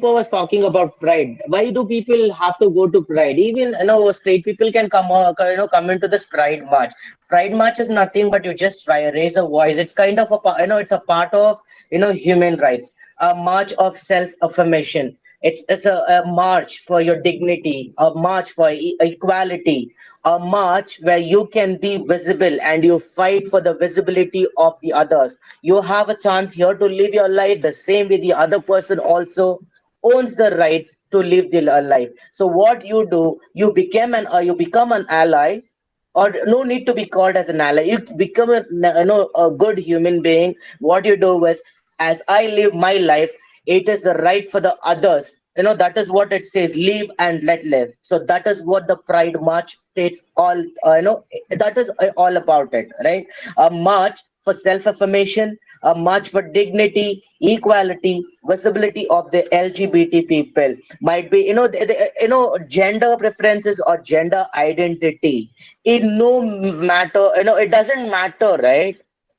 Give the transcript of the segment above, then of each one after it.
Rupa was talking about pride. Why do people have to go to pride? Even straight people can come into this pride march. Pride march is nothing but you just try raise a voice. It's kind of it's a part of human rights. A march of self affirmation. It's a march for your dignity, a march for equality, a march where you can be visible and you fight for the visibility of the others. You have a chance here to live your life the same way the other person also owns the rights to live their life. So what you do, you become an ally, or no need to be called as an ally. You become a good human being. What you do is, as I live my life, it is the right for the others. That is what it says, live and let live. So that is what the pride march states all, that is all about it, right? A march for self-affirmation, a march for dignity, equality, visibility of the LGBT people. Might be, gender preferences or gender identity. In no matter, it doesn't matter, right?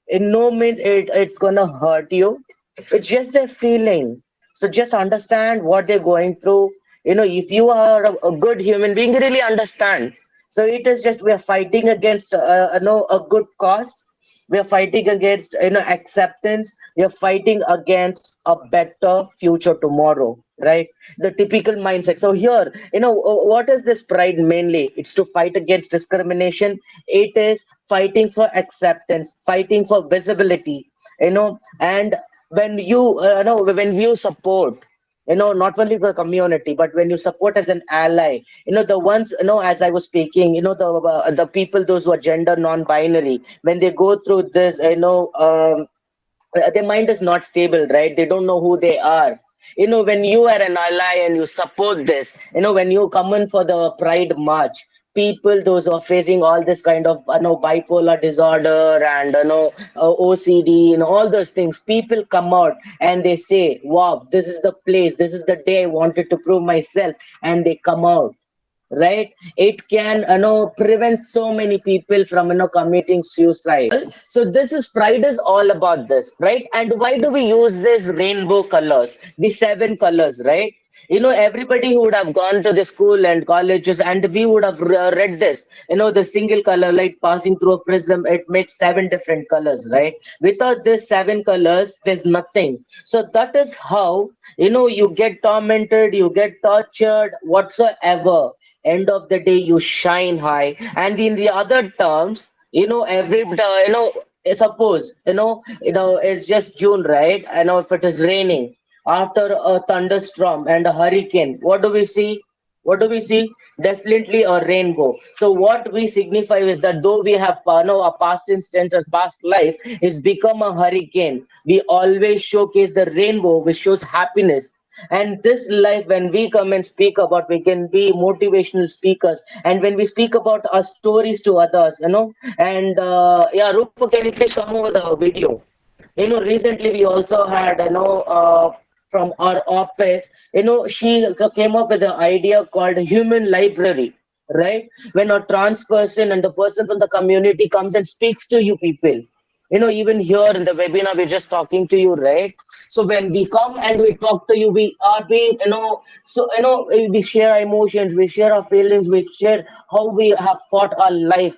In no means it's gonna hurt you. It's just their feeling. So just understand what they're going through. If you are a good human being, you really understand. So it is just we are fighting against a good cause. We are fighting against acceptance. We are fighting against a better future tomorrow, right? The typical mindset. So here, what is this pride mainly? It's to fight against discrimination. It is fighting for acceptance, fighting for visibility. And when you support, not only the community, but when you support as an ally, the ones, as I was speaking, the people, those who are gender non-binary, when they go through this, their mind is not stable, right? They don't know who they are. When you are an ally and you support this, when you come in for the pride march, people those who are facing all this kind of bipolar disorder and OCD and all those things, people come out and they say, wow, this is the place, this is the day I wanted to prove myself, and they come out, right? It can prevent so many people from committing suicide. So this is pride is all about this, right? And why do we use this rainbow colors, the seven colors, right? Everybody who would have gone to the school and colleges, and we would have read this, the single color light passing through a prism, it makes seven different colors, right? Without this seven colors, there's nothing. So that is how you get tormented, you get tortured, whatsoever. End of the day, you shine high. And in the other terms, suppose it's just June, right? I know if it is raining after a thunderstorm and a hurricane, what do we see? What do we see? Definitely a rainbow. So what we signify is that though we have a past instance or past life is become a hurricane, we always showcase the rainbow, which shows happiness. And this life, when we come and speak about, we can be motivational speakers. And when we speak about our stories to others, and yeah, Rupa, can you please come over the video? Recently we also had, from our office, she came up with an idea called human library, right? When a trans person and the person from the community comes and speaks to you people, even here in the webinar, we're just talking to you, right? So when we come and we talk to you, we are being, so, we share our emotions, we share our feelings, we share how we have fought our life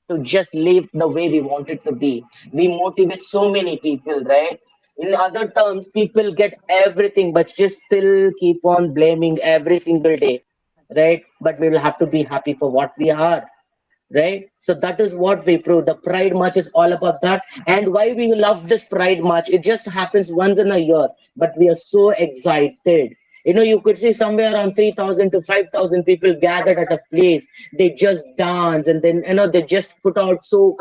to just live the way we want it to be. We motivate so many people, right? In other terms, people get everything, but just still keep on blaming every single day, right? But we will have to be happy for what we are, right? So that is what we prove. The Pride March is all about that. And why we love this Pride March, it just happens once in a year, but we are so excited. You could see somewhere around 3,000 to 5,000 people gathered at a place. They just dance, and then they just put out so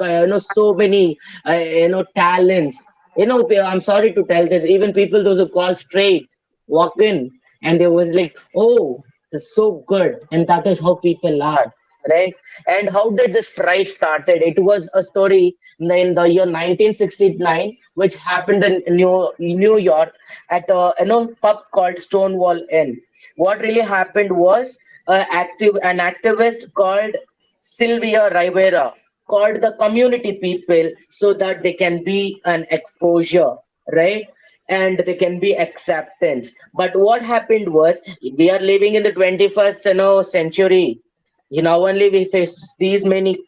many talents. I'm sorry to tell this, even people those who call straight walk in, and they was like, oh, it's so good, and that is how people are, right? And how did this pride started? It was a story in the year 1969, which happened in New York at a pub called Stonewall Inn. What really happened was an activist called Sylvia Rivera called the community people so that they can be an exposure, right? and there can be acceptance. But what happened was, we are living in the 21st, century. Now only we face these many,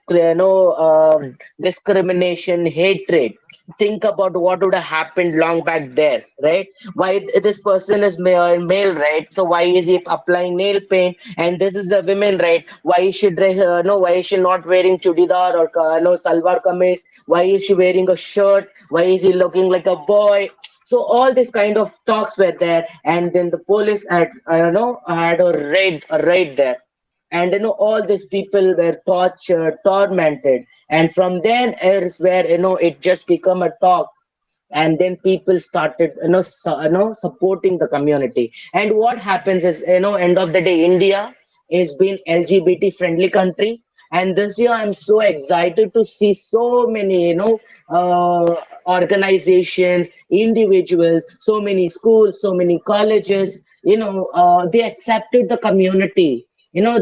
discrimination, hatred. Think about what would have happened long back there, right? Why this person is male, right? So why is he applying nail paint? And this is a women, right? Why should they, no? Why is she not wearing chudidar or no salwar kameez? Why is she wearing a shirt? Why is he looking like a boy? So all these kind of talks were there, and then the police had, had a raid there, and all these people were tortured, tormented, and from then is where it just become a talk, and then people started supporting the community. And what happens is, end of the day, India is being LGBT friendly country, and this year I'm so excited to see so many organizations, individuals, so many schools, so many colleges, they accepted the community. They all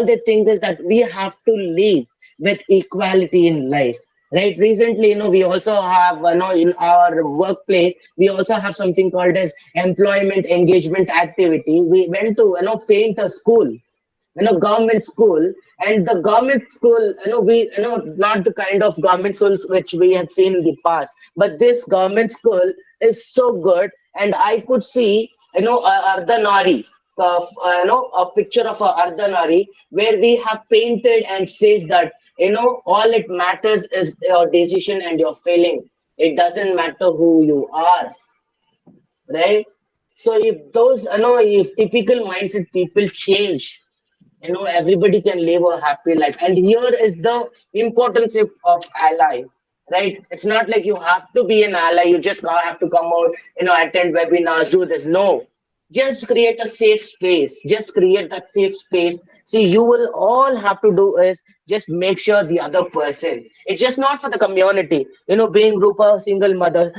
they think is that we have to live with equality in life, right? Recently, we also have, in our workplace, we also have something called as employment engagement activity. We went to, paint a school, government school. And the government school, we, not the kind of government schools which we had seen in the past, but this government school is so good. And I could see, Ardhanari, a picture of a Ardhanari, where we have painted and says that, all it matters is your decision and your feeling. It doesn't matter who you are, right? So if those, if typical mindset people change, everybody can live a happy life. And here is the importance of ally, right? It's not like you have to be an ally, you just have to come out, attend webinars, do this. No, just create a safe space, just create that safe space. See, you will all have to do is just make sure the other person, it's just not for the community. Being Rupa a single mother,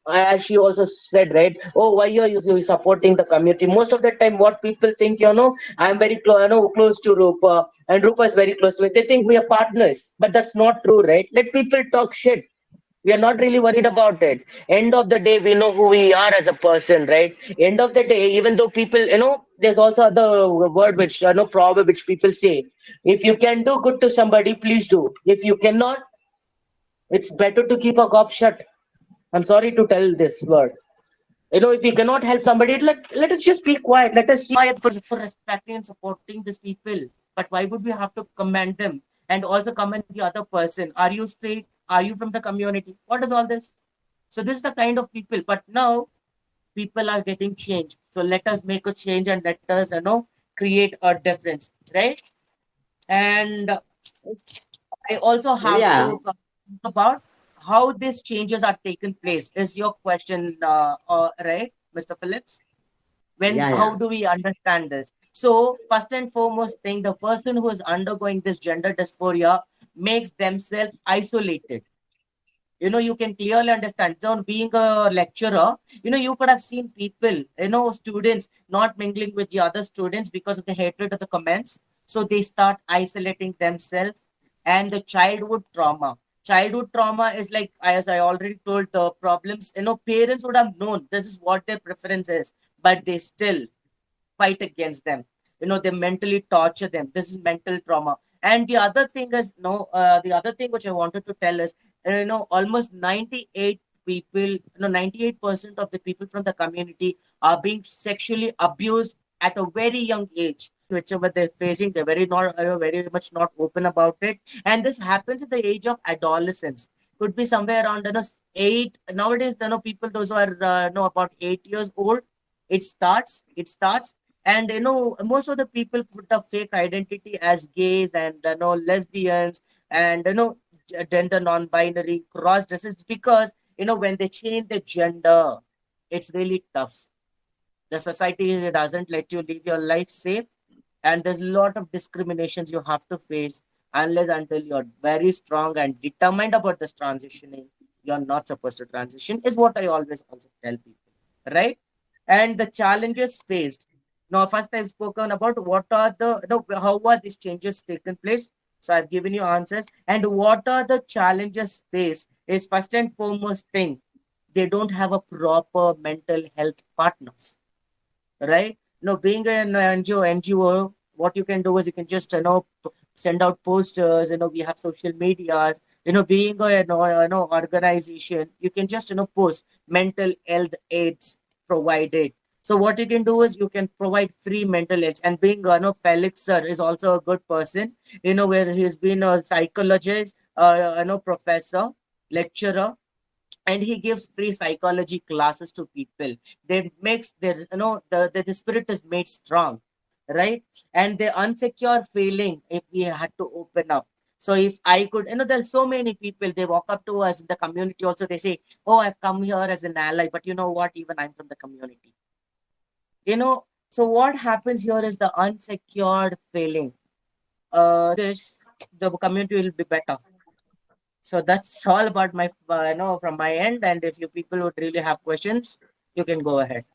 as she also said, right? Oh, why are you supporting the community? Most of the time, what people think, I'm very close, close to Rupa, and Rupa is very close to me. They think we are partners, but that's not true, right? Let people talk shit. We are not really worried about it. End of the day, we know who we are as a person, right? End of the day, even though people, there's also the word which, proverb which people say: if you can do good to somebody, please do. If you cannot, it's better to keep a gob shut. I'm sorry to tell this word. If we cannot help somebody, let us just be quiet. Let us for respecting and supporting these people. But why would we have to commend them and also commend the other person? Are you straight? Are you from the community? What is all this? So this is the kind of people. But now people are getting changed. So let us make a change and let us, create a difference, right? And I also have Yeah, to talk about how these changes are taking place. Is your question, right, Mr. Phillips? When, yeah, how yeah. do we understand this? So first and foremost thing, the person who is undergoing this gender dysphoria makes themselves isolated. You can clearly understand. So being a lecturer, you could have seen people, students not mingling with the other students because of the hatred of the comments. So they start isolating themselves. And the childhood trauma is like, as I already told, the problems, parents would have known this is what their preference is, but they still fight against them. They mentally torture them. This is mental trauma. And the other thing is, the other thing which I wanted to tell is, almost 98 people, 98% of the people from the community are being sexually abused at a very young age. Whichever they're facing, they're very much not open about it. And this happens at the age of adolescence. Could be somewhere around, 8. Nowadays, people, those who are, about 8 years old, it starts. And most of the people put a fake identity as gays and, lesbians, and, gender non-binary, cross dresses, because when they change the gender, it's really tough. The society doesn't let you live your life safe, and there's a lot of discriminations you have to face. Unless until you're very strong and determined about this transitioning, you're not supposed to transition, is what I always also tell people, right? And the challenges faced. Now, first I've spoken about what are the, how are these changes taken place. So I've given you answers. And what are the challenges faced is first and foremost thing, they don't have a proper mental health partners, right? Being an NGO, what you can do is you can just send out posters. We have social medias. Being a organization, you can just post mental health aids provided. So what you can do is you can provide free mental aids. And being Felix sir is also a good person. Where he's been a psychologist, professor, lecturer, and he gives free psychology classes to people. They makes their the spirit is made strong, right? And the unsecure feeling, if we had to open up. So if I could, there's so many people, they walk up to us in the community also, they say, oh, I've come here as an ally, but you know what, even I'm from the community. So what happens here is the unsecured feeling. This the community will be better. So that's all about my, from my end. And if you people would really have questions, you can go ahead.